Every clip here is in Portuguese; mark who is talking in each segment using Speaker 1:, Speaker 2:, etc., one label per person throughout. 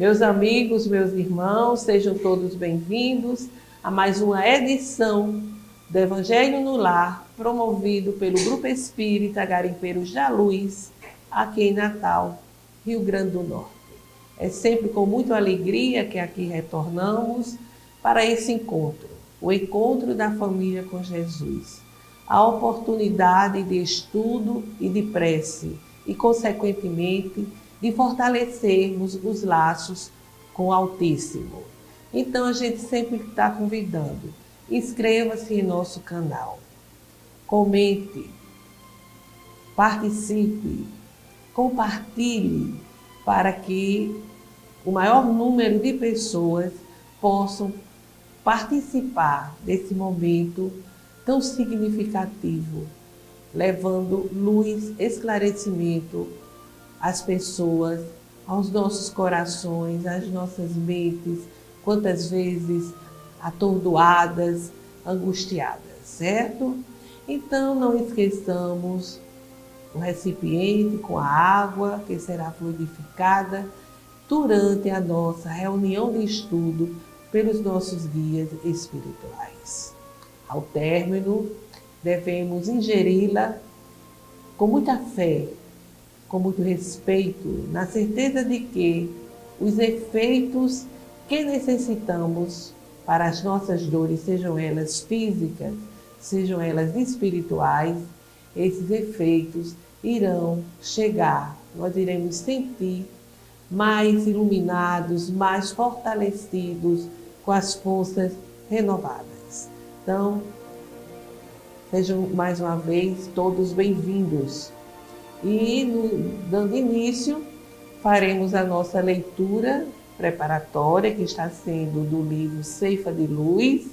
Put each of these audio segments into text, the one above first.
Speaker 1: Meus amigos, meus irmãos, sejam todos bem-vindos a mais uma edição do Evangelho no Lar, promovido pelo Grupo Espírita Garimpeiros da Luz, aqui em Natal, Rio Grande do Norte. É sempre com muita alegria que aqui retornamos para esse encontro, o encontro da família com Jesus, a oportunidade de estudo e de prece e, consequentemente, de fortalecermos os laços com o Altíssimo. Então a gente sempre está convidando, inscreva-se em nosso canal, comente, participe, compartilhe para que o maior número de pessoas possam participar desse momento tão significativo, levando luz, esclarecimento às pessoas, aos nossos corações, às nossas mentes, quantas vezes atordoadas, angustiadas, certo? Então não esqueçamos o recipiente com a água que será fluidificada durante a nossa reunião de estudo pelos nossos guias espirituais. Ao término, devemos ingeri-la com muita fé, com muito respeito, na certeza de que os efeitos que necessitamos para as nossas dores, sejam elas físicas, sejam elas espirituais, esses efeitos irão chegar, nós iremos sentir mais iluminados, mais fortalecidos, com as forças renovadas. Então, sejam mais uma vez todos bem-vindos. E, dando início, faremos a nossa leitura preparatória, que está sendo do livro Ceifa de Luz,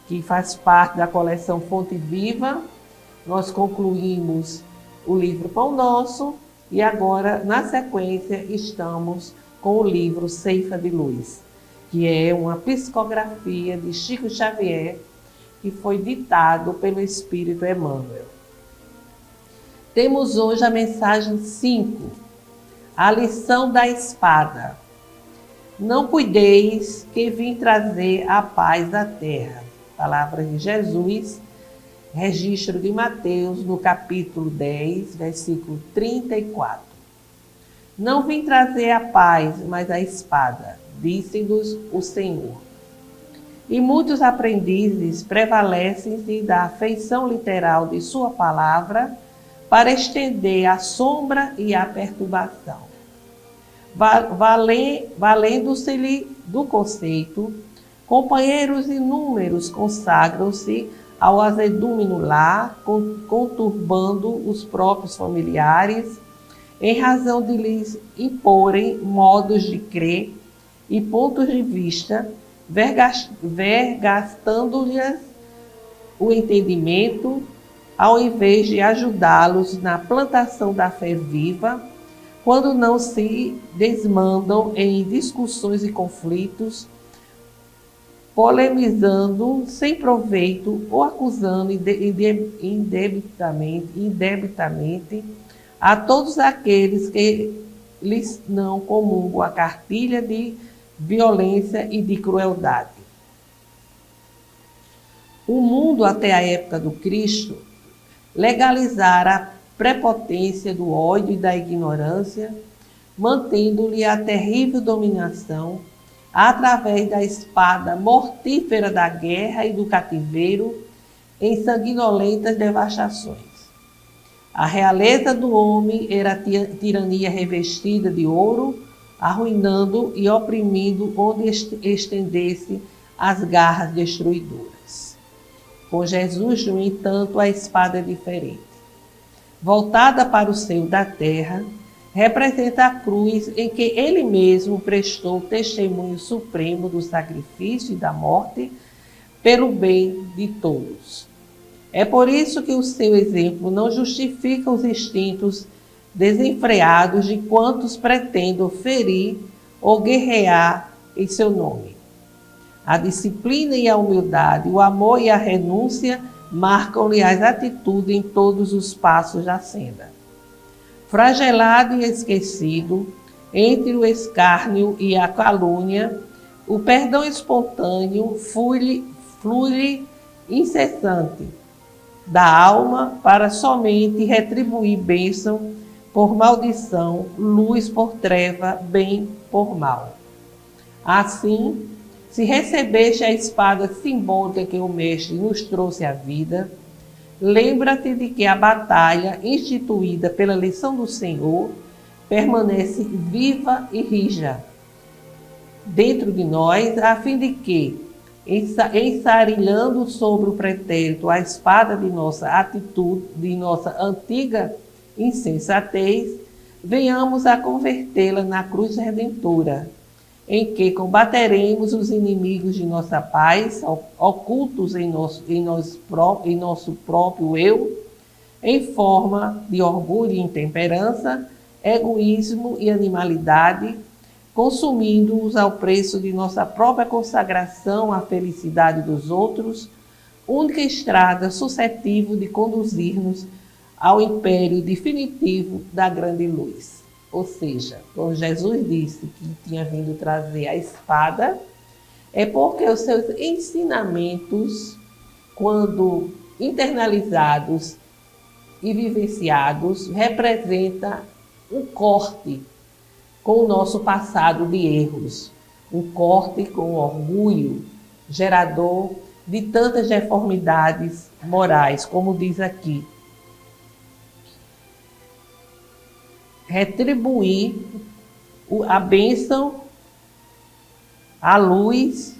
Speaker 1: que faz parte da coleção Fonte Viva. Nós concluímos o livro Pão Nosso e agora, na sequência, estamos com o livro Ceifa de Luz, que é uma psicografia de Chico Xavier, que foi ditado pelo Espírito Emmanuel. Temos hoje a mensagem 5, a lição da espada. Não cuideis que vim trazer a paz à terra. Palavras de Jesus, registro de Mateus, no capítulo 10, versículo 34. Não vim trazer a paz, mas a espada, disse-nos o Senhor. E muitos aprendizes prevalecem-se da afeição literal de sua palavra para estender a sombra e a perturbação. Valendo-se-lhe do conceito, companheiros inúmeros consagram-se ao azedume no lar, conturbando os próprios familiares, em razão de lhes imporem modos de crer e pontos de vista, vergastando-lhes o entendimento, ao invés de ajudá-los na plantação da fé viva, quando não se desmandam em discussões e conflitos, polemizando sem proveito ou acusando indebitamente a todos aqueles que lhes não comungam a cartilha de violência e de crueldade. O mundo, até a época do Cristo, legalizara a prepotência do ódio e da ignorância, mantendo-lhe a terrível dominação através da espada mortífera da guerra e do cativeiro em sanguinolentas devastações. A realeza do homem era a tirania revestida de ouro, arruinando e oprimindo onde estendesse as garras destruidoras. Com Jesus, no entanto, a espada é diferente. Voltada para o seio da terra, representa a cruz em que ele mesmo prestou testemunho supremo do sacrifício e da morte pelo bem de todos. É por isso que o seu exemplo não justifica os instintos desenfreados de quantos pretendam ferir ou guerrear em seu nome. A disciplina e a humildade, o amor e a renúncia marcam-lhe as atitudes em todos os passos da senda. Flagelado e esquecido, entre o escárnio e a calúnia, o perdão espontâneo flui incessante da alma para somente retribuir bênção por maldição, luz por treva, bem por mal. Assim, se recebeste a espada simbólica que o Mestre nos trouxe à vida, lembra-te de que a batalha instituída pela lição do Senhor permanece viva e rija dentro de nós, a fim de que, ensarilhando sobre o pretérito a espada de nossa atitude, de nossa antiga insensatez, venhamos a convertê-la na cruz redentora, em que combateremos os inimigos de nossa paz, ocultos em nosso próprio eu, em forma de orgulho e intemperança, egoísmo e animalidade, consumindo-os ao preço de nossa própria consagração à felicidade dos outros, única estrada suscetível de conduzir-nos ao império definitivo da grande luz. Ou seja, quando Jesus disse que tinha vindo trazer a espada, é porque os seus ensinamentos, quando internalizados e vivenciados, representam um corte com o nosso passado de erros, um corte com o orgulho, gerador de tantas deformidades morais, como diz aqui. Retribuir a bênção, a luz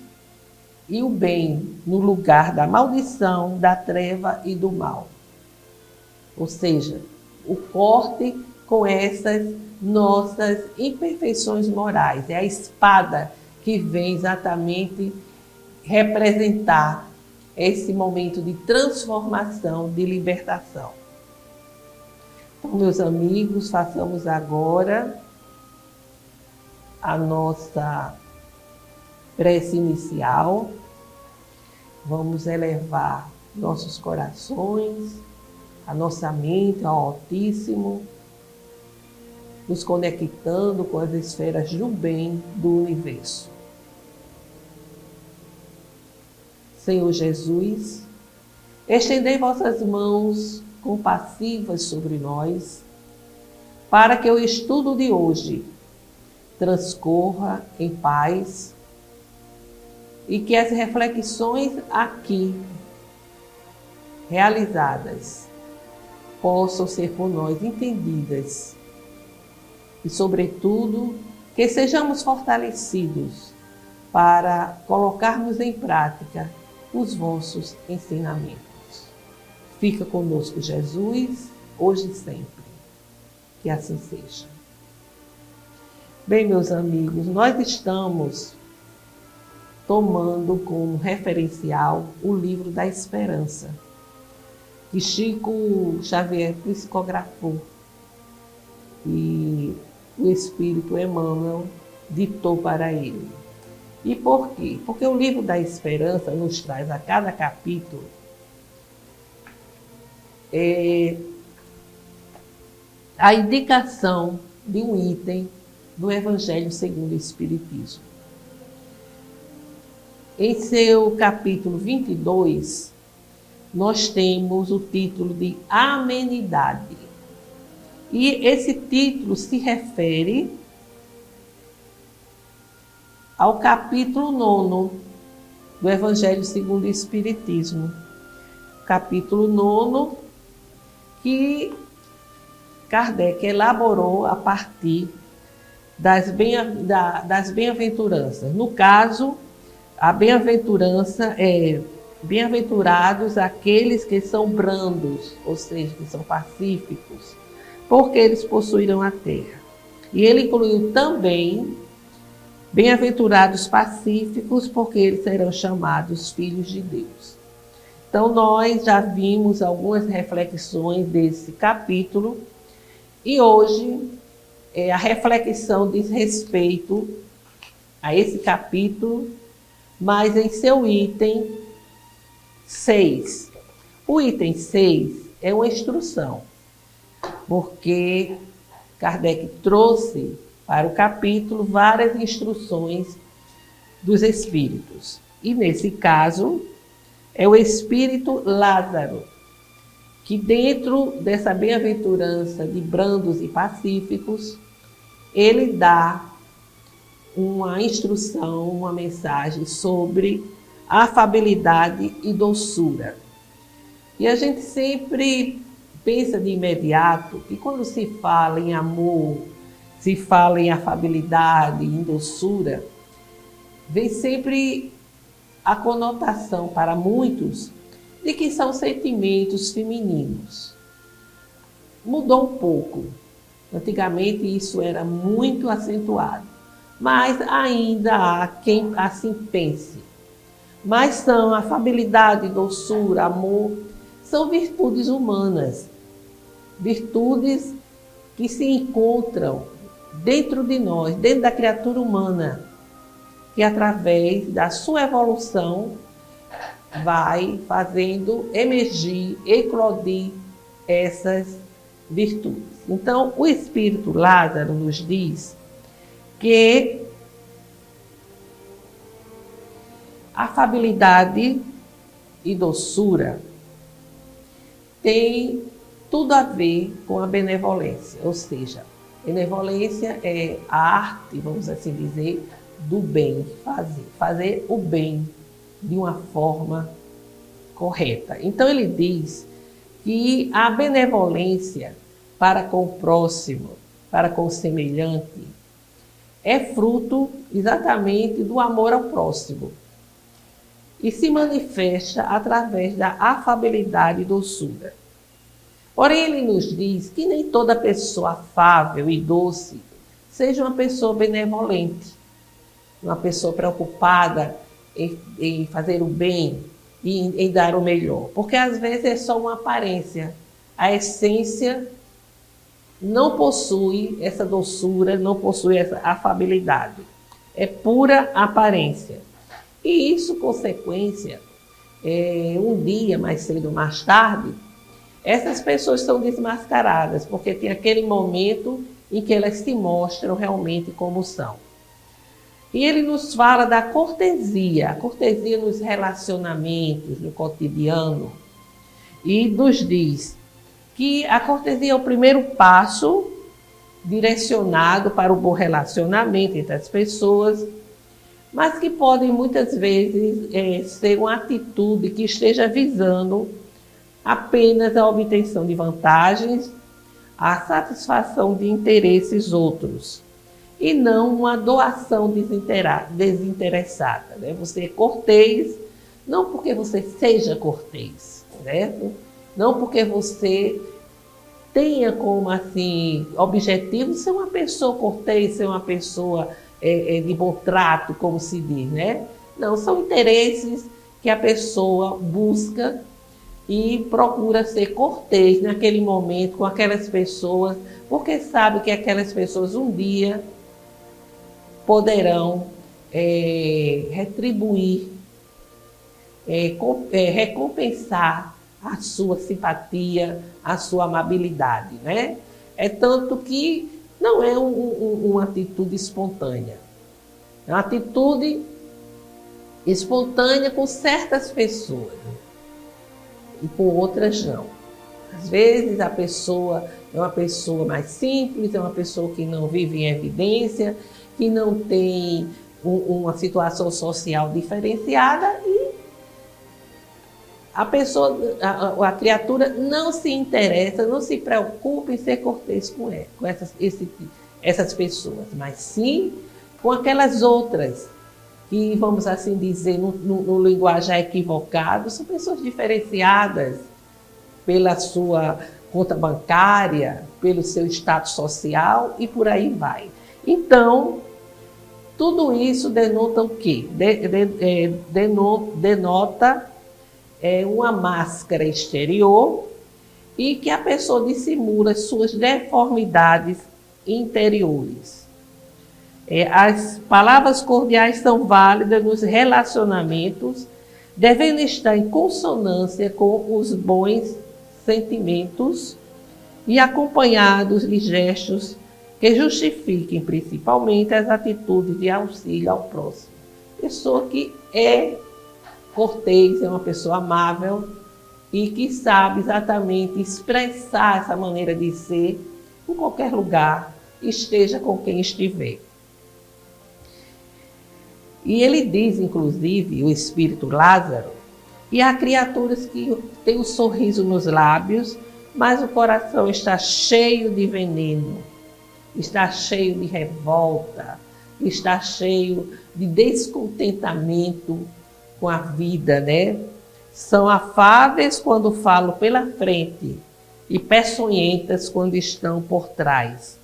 Speaker 1: e o bem no lugar da maldição, da treva e do mal. Ou seja, o corte com essas nossas imperfeições morais. É a espada que vem exatamente representar esse momento de transformação, de libertação. Então, meus amigos, façamos agora a nossa prece inicial. Vamos elevar nossos corações, a nossa mente ao Altíssimo, nos conectando com as esferas do bem do universo. Senhor Jesus, estendei vossas mãos compassivas sobre nós, para que o estudo de hoje transcorra em paz e que as reflexões aqui realizadas possam ser por nós entendidas e, sobretudo, que sejamos fortalecidos para colocarmos em prática os vossos ensinamentos. Fica conosco, Jesus, hoje e sempre. Que assim seja. Bem, meus amigos, nós estamos tomando como referencial o livro da Esperança, que Chico Xavier psicografou e o Espírito Emmanuel ditou para ele. E por quê? Porque o livro da Esperança nos traz a cada capítulo a indicação de um item do Evangelho segundo o Espiritismo. Em seu capítulo 22, nós temos o título de Amenidade. E esse título se refere ao capítulo 9 do Evangelho segundo o Espiritismo. Capítulo 9, que Kardec elaborou a partir das bem-aventuranças. No caso, a bem-aventurança é: bem-aventurados aqueles que são brandos, ou seja, que são pacíficos, porque eles possuirão a terra. E ele incluiu também: bem-aventurados pacíficos, porque eles serão chamados filhos de Deus. Então, nós já vimos algumas reflexões desse capítulo e hoje a reflexão diz respeito a esse capítulo, mas em seu item 6. O item 6 é uma instrução, porque Kardec trouxe para o capítulo várias instruções dos espíritos. E nesse caso, é o espírito Lázaro, que dentro dessa bem-aventurança de brandos e pacíficos, ele dá uma instrução, uma mensagem sobre afabilidade e doçura. E a gente sempre pensa de imediato que quando se fala em amor, se fala em afabilidade, em doçura, vem sempre a conotação para muitos de que são sentimentos femininos. Mudou um pouco. Antigamente isso era muito acentuado, mas ainda há quem assim pense. Mas são afabilidade, doçura, amor, são virtudes humanas, virtudes que se encontram dentro de nós, dentro da criatura humana, que através da sua evolução vai fazendo emergir, eclodir essas virtudes. Então, o Espírito Lázaro nos diz que afabilidade e doçura tem tudo a ver com a benevolência, ou seja, benevolência é a arte, vamos assim dizer, do bem, fazer o bem de uma forma correta. Então ele diz que a benevolência para com o próximo, para com o semelhante, é fruto exatamente do amor ao próximo e se manifesta através da afabilidade e doçura. Porém, ele nos diz que nem toda pessoa afável e doce seja uma pessoa benevolente, uma pessoa preocupada em fazer o bem e em dar o melhor, porque às vezes é só uma aparência. A essência não possui essa doçura, não possui essa afabilidade. É pura aparência. E isso, consequência, um dia mais cedo ou mais tarde, essas pessoas são desmascaradas, porque tem aquele momento em que elas se mostram realmente como são. E ele nos fala da cortesia, a cortesia nos relacionamentos, no cotidiano, e nos diz que a cortesia é o primeiro passo direcionado para o bom relacionamento entre as pessoas, mas que podem muitas vezes ser uma atitude que esteja visando apenas a obtenção de vantagens, a satisfação de interesses outros, e não uma doação desinteressada. Né? Você é cortês, não porque você seja cortês, certo? Não porque você tenha como assim, objetivo ser uma pessoa cortês, ser uma pessoa de bom trato, como se diz, né? Não, são interesses que a pessoa busca e procura ser cortês naquele momento com aquelas pessoas, porque sabe que aquelas pessoas um dia poderão retribuir, recompensar a sua simpatia, a sua amabilidade, né? É tanto que não é uma atitude espontânea. É uma atitude espontânea com certas pessoas e com outras não. Às vezes a pessoa é uma pessoa mais simples, é uma pessoa que não vive em evidência, que não tem uma situação social diferenciada e a criatura não se interessa, não se preocupa em ser cortês com essas pessoas, mas sim com aquelas outras que, vamos assim dizer, no linguajar equivocado, são pessoas diferenciadas pela sua conta bancária, pelo seu status social e por aí vai. Então, tudo isso denota o quê? Denota uma máscara exterior e que a pessoa dissimula suas deformidades interiores. As palavras cordiais são válidas nos relacionamentos, devendo estar em consonância com os bons sentimentos e acompanhados de gestos que justifiquem principalmente as atitudes de auxílio ao próximo. Pessoa que é cortês, é uma pessoa amável e que sabe exatamente expressar essa maneira de ser em qualquer lugar, esteja com quem estiver. E ele diz, inclusive, o espírito Lázaro, e há criaturas que têm um sorriso nos lábios, mas o coração está cheio de veneno, está cheio de revolta, está cheio de descontentamento com a vida, né? São afáveis quando falam pela frente e peçonhentas quando estão por trás.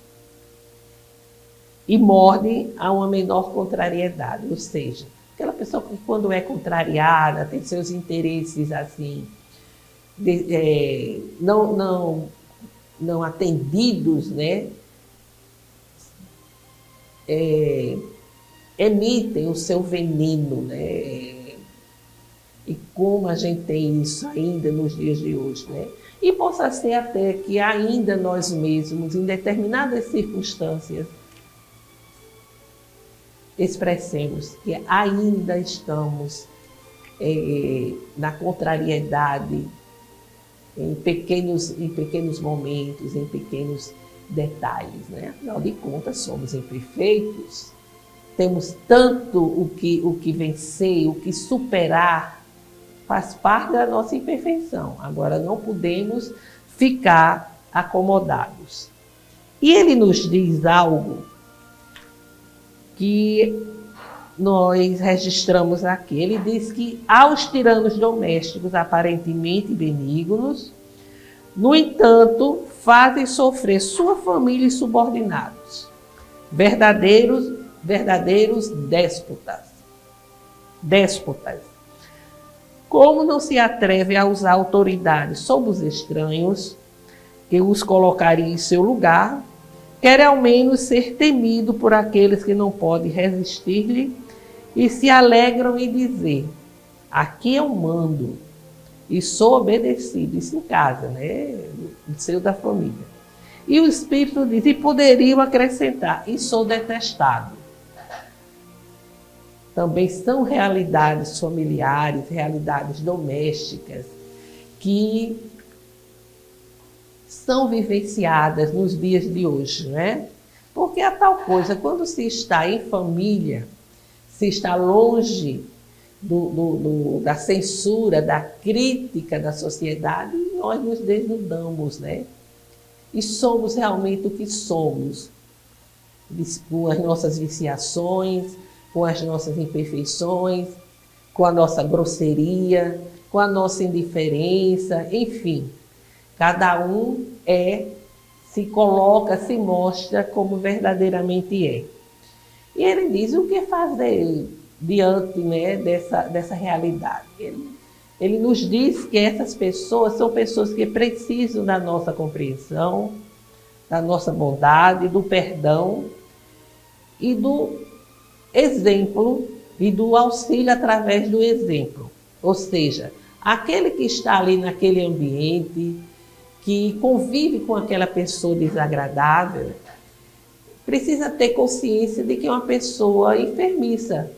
Speaker 1: E mordem a uma menor contrariedade, ou seja, aquela pessoa que quando é contrariada, tem seus interesses assim, não atendidos, né? Emitem o seu veneno, né? E como a gente tem isso ainda nos dias de hoje, né? E possa ser até que ainda nós mesmos, em determinadas circunstâncias, expressemos que ainda estamos na contrariedade, em pequenos momentos, em pequenos detalhes, né? Afinal de contas, somos imperfeitos, temos tanto o que vencer, o que superar, faz parte da nossa imperfeição. Agora, não podemos ficar acomodados. E ele nos diz algo que nós registramos aqui. Ele diz que aos tiranos domésticos aparentemente benignos, no entanto, fazem sofrer sua família e subordinados, verdadeiros déspotas. Como não se atreve a usar autoridade sobre os estranhos, que os colocaria em seu lugar, quer ao menos ser temido por aqueles que não podem resistir-lhe e se alegram em dizer: aqui eu mando e sou obedecido. Isso em casa, né? No seio da família. E o Espírito diz, e poderiam acrescentar, e sou detestado. Também são realidades familiares, realidades domésticas, que são vivenciadas nos dias de hoje, né? Porque a tal coisa, quando se está em família, se está longe da censura, da crítica da sociedade, nós nos desnudamos, né? E somos realmente o que somos, com as nossas viciações, com as nossas imperfeições, com a nossa grosseria, com a nossa indiferença, enfim. Cada um se coloca, se mostra como verdadeiramente é. E ele diz o que fazer diante, né, dessa realidade. Ele nos diz que essas pessoas são pessoas que precisam da nossa compreensão, da nossa bondade, do perdão e do exemplo e do auxílio através do exemplo. Ou seja, aquele que está ali naquele ambiente, que convive com aquela pessoa desagradável, precisa ter consciência de que é uma pessoa enfermiça.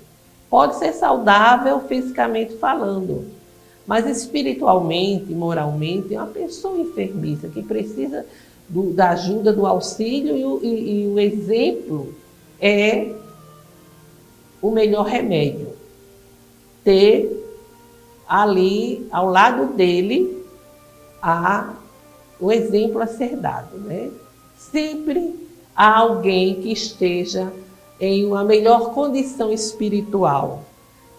Speaker 1: Pode ser saudável fisicamente falando, mas espiritualmente, moralmente, é uma pessoa enfermiça que precisa da ajuda, do auxílio e o exemplo é o melhor remédio. Ter ali, ao lado dele, o exemplo a ser dado, né? Sempre há alguém que esteja em uma melhor condição espiritual,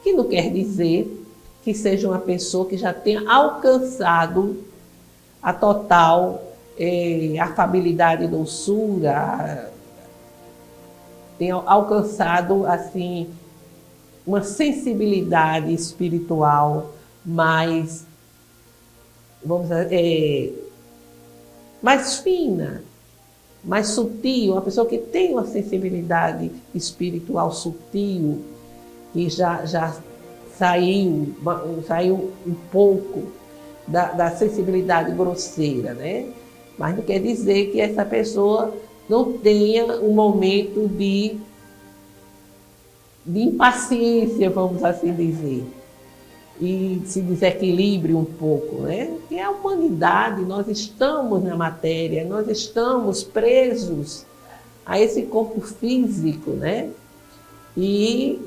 Speaker 1: que não quer dizer que seja uma pessoa que já tenha alcançado a total afabilidade e doçura, tenha alcançado assim uma sensibilidade espiritual mais, mais fina, mais sutil, uma pessoa que tem uma sensibilidade espiritual sutil, que já saiu um pouco da sensibilidade grosseira, né? Mas não quer dizer que essa pessoa não tenha um momento de impaciência, vamos assim dizer, e se desequilibre um pouco, né? Que a humanidade, nós estamos na matéria, nós estamos presos a esse corpo físico, né? E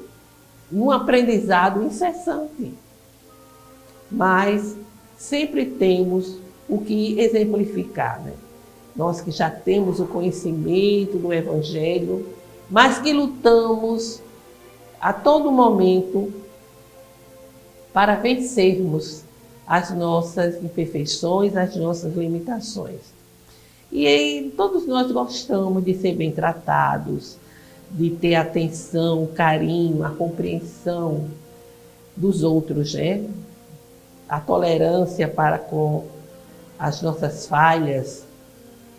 Speaker 1: num aprendizado incessante. Mas sempre temos o que exemplificar, né? Nós que já temos o conhecimento do Evangelho, mas que lutamos a todo momento para vencermos as nossas imperfeições, as nossas limitações. E aí, todos nós gostamos de ser bem tratados, de ter atenção, o carinho, a compreensão dos outros, né? A tolerância para com as nossas falhas.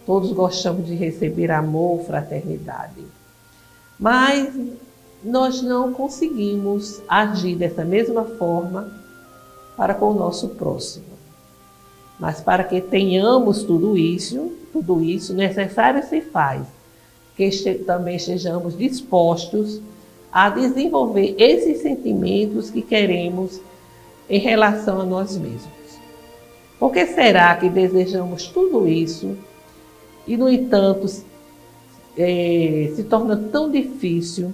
Speaker 1: Todos gostamos de receber amor, fraternidade. Mas nós não conseguimos agir dessa mesma forma para com o nosso próximo. Mas para que tenhamos tudo isso necessário se faz que também estejamos dispostos a desenvolver esses sentimentos que queremos em relação a nós mesmos. Por que será que desejamos tudo isso e, no entanto, se torna tão difícil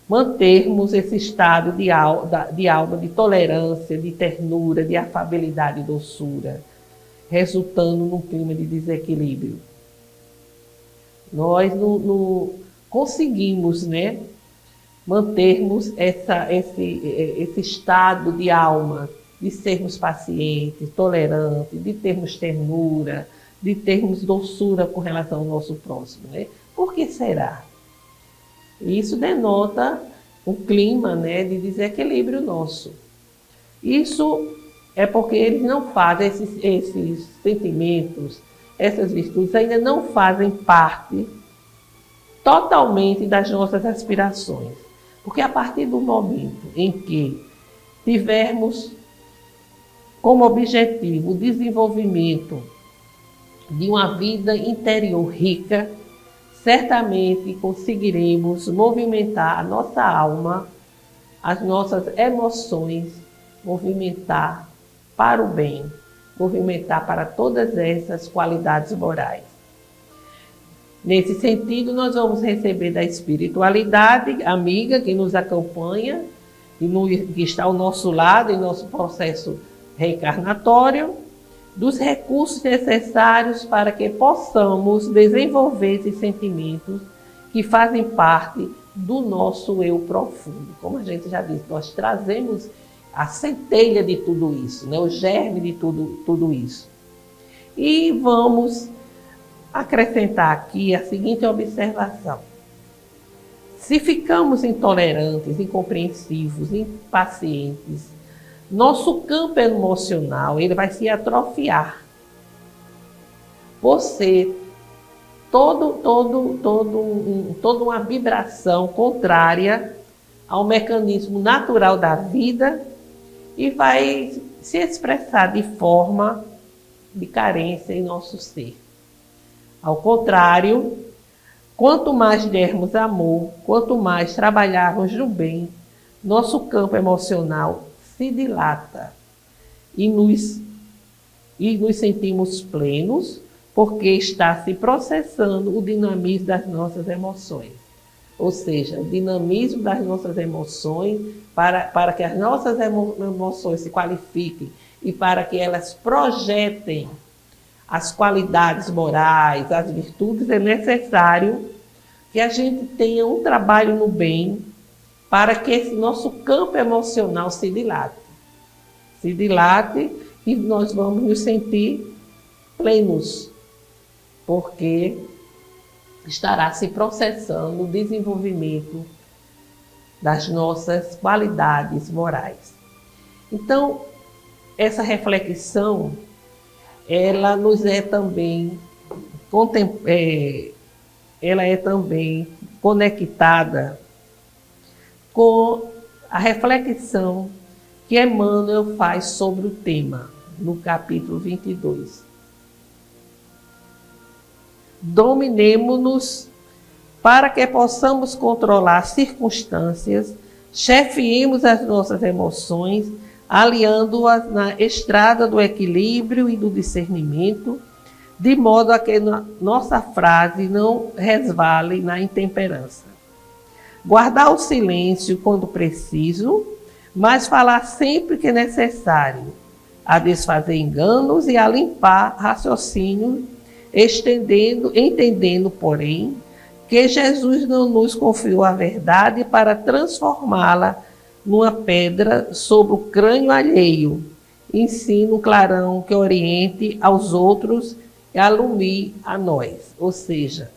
Speaker 1: mantermos esse estado de alma, de tolerância, de ternura, de afabilidade e doçura, resultando num clima de desequilíbrio? Nós não conseguimos, né, mantermos esse estado de alma, de sermos pacientes, tolerantes, de termos ternura, de termos doçura com relação ao nosso próximo, né? Por que será? Isso denota um clima, né, de desequilíbrio nosso. Isso é porque eles não fazem, esses sentimentos, essas virtudes ainda não fazem parte totalmente das nossas aspirações. Porque a partir do momento em que tivermos como objetivo o desenvolvimento de uma vida interior rica, certamente conseguiremos movimentar a nossa alma, as nossas emoções, movimentar para o bem, movimentar para todas essas qualidades morais. Nesse sentido, nós vamos receber da espiritualidade amiga que nos acompanha, que está ao nosso lado em nosso processo reencarnatório, dos recursos necessários para que possamos desenvolver esses sentimentos que fazem parte do nosso eu profundo. Como a gente já disse, nós trazemos a centelha de tudo isso, né? O germe de tudo isso. E vamos acrescentar aqui a seguinte observação. Se ficamos intolerantes, incompreensivos, impacientes, nosso campo emocional ele vai se atrofiar. Você, toda uma vibração contrária ao mecanismo natural da vida e vai se expressar de forma de carência em nosso ser. Ao contrário, quanto mais dermos amor, quanto mais trabalharmos no bem, nosso campo emocional se dilata e nos sentimos plenos, porque está se processando o dinamismo das nossas emoções. Ou seja, o dinamismo das nossas emoções, para que as nossas emoções se qualifiquem e para que elas projetem as qualidades morais, as virtudes, é necessário que a gente tenha um trabalho no bem para que esse nosso campo emocional se dilate. Se dilate e nós vamos nos sentir plenos, porque estará se processando o desenvolvimento das nossas qualidades morais. Então, essa reflexão, ela nos é também, ela é também conectada com a reflexão que Emmanuel faz sobre o tema, no capítulo 22. dominemo-nos para que possamos controlar circunstâncias, chefiemos as nossas emoções, aliando-as na estrada do equilíbrio e do discernimento, de modo a que nossa frase não resvale na intemperança. Guardar o silêncio quando preciso, mas falar sempre que necessário, a desfazer enganos e a limpar raciocínio, entendendo, porém, que Jesus não nos confiou a verdade para transformá-la numa pedra sobre o crânio alheio, ensino clarão que oriente aos outros e alumie a nós. Ou seja,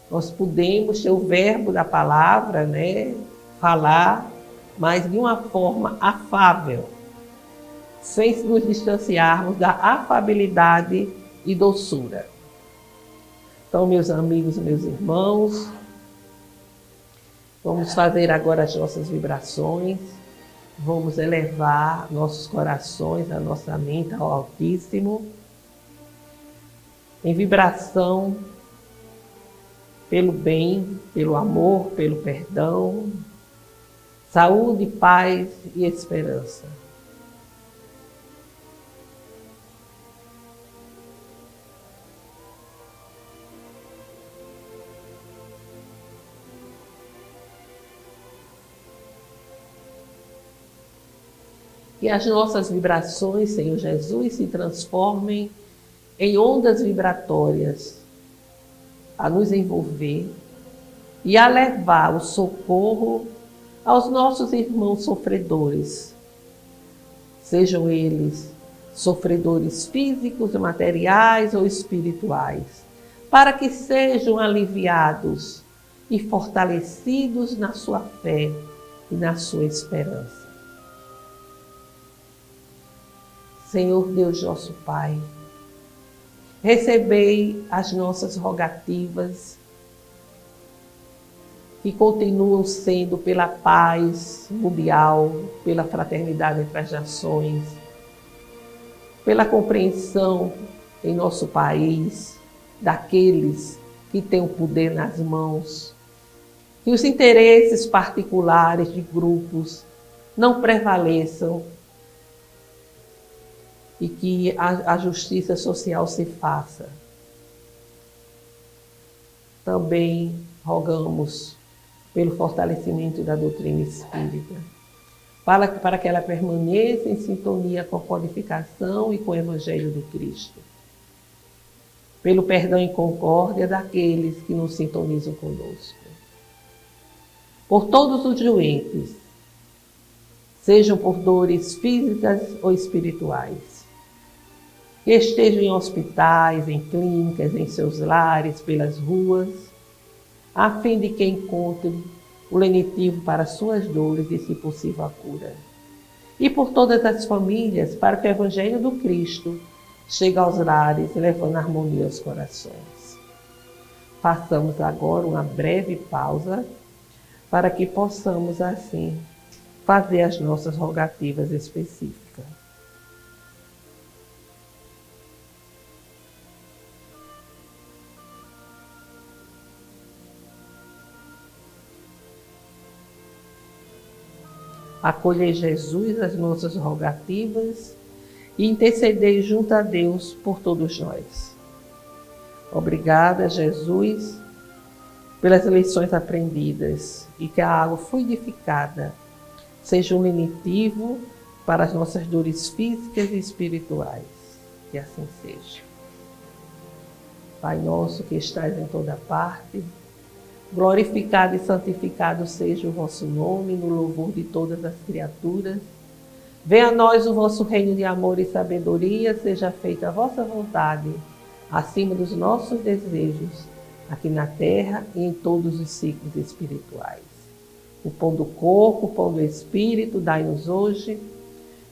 Speaker 1: nós podemos ter o verbo da palavra, né, falar, mas de uma forma afável, sem nos distanciarmos da afabilidade e doçura. Então, meus amigos, meus irmãos, vamos fazer agora as nossas vibrações, vamos elevar nossos corações, a nossa mente ao Altíssimo, em vibração pelo bem, pelo amor, pelo perdão, saúde, paz e esperança. Que as nossas vibrações, Senhor Jesus, se transformem em ondas vibratórias a nos envolver e a levar o socorro aos nossos irmãos sofredores, sejam eles sofredores físicos, materiais ou espirituais, para que sejam aliviados e fortalecidos na sua fé e na sua esperança. Senhor Deus nosso Pai, recebei as nossas rogativas, que continuam sendo pela paz mundial, pela fraternidade entre as nações, pela compreensão em nosso país daqueles que têm o poder nas mãos, que os interesses particulares de grupos não prevaleçam e que a justiça social se faça. Também rogamos pelo fortalecimento da doutrina espírita, para que ela permaneça em sintonia com a codificação e com o Evangelho do Cristo. Pelo perdão e concórdia daqueles que nos sintonizam conosco. Por todos os doentes, sejam por dores físicas ou espirituais, que estejam em hospitais, em clínicas, em seus lares, pelas ruas, a fim de que encontre o lenitivo para suas dores e, se possível, a cura. E por todas as famílias, para que o Evangelho do Cristo chegue aos lares, levando harmonia aos corações. Façamos agora uma breve pausa, para que possamos, assim, fazer as nossas rogativas específicas. Acolhei, Jesus, as nossas rogativas e intercedei junto a Deus por todos nós. Obrigada, Jesus, pelas lições aprendidas e que a água fluidificada seja um lenitivo para as nossas dores físicas e espirituais. Que assim seja. Pai nosso que estais em toda parte, glorificado e santificado seja o vosso nome no louvor de todas as criaturas. Venha a nós o vosso reino de amor e sabedoria, seja feita a vossa vontade, acima dos nossos desejos, aqui na terra e em todos os ciclos espirituais. O pão do corpo, o pão do espírito, dai-nos hoje.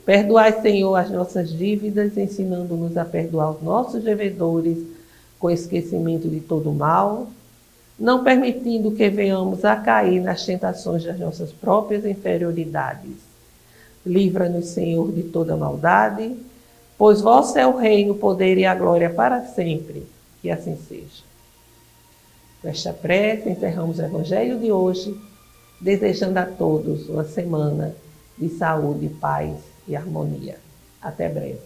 Speaker 1: Perdoai, Senhor, as nossas dívidas, ensinando-nos a perdoar os nossos devedores, com esquecimento de todo mal, não permitindo que venhamos a cair nas tentações das nossas próprias inferioridades. Livra-nos, Senhor, de toda maldade, pois vosso é o reino, o poder e a glória para sempre. Que assim seja. Com esta prece, encerramos o Evangelho de hoje, desejando a todos uma semana de saúde, paz e harmonia. Até breve.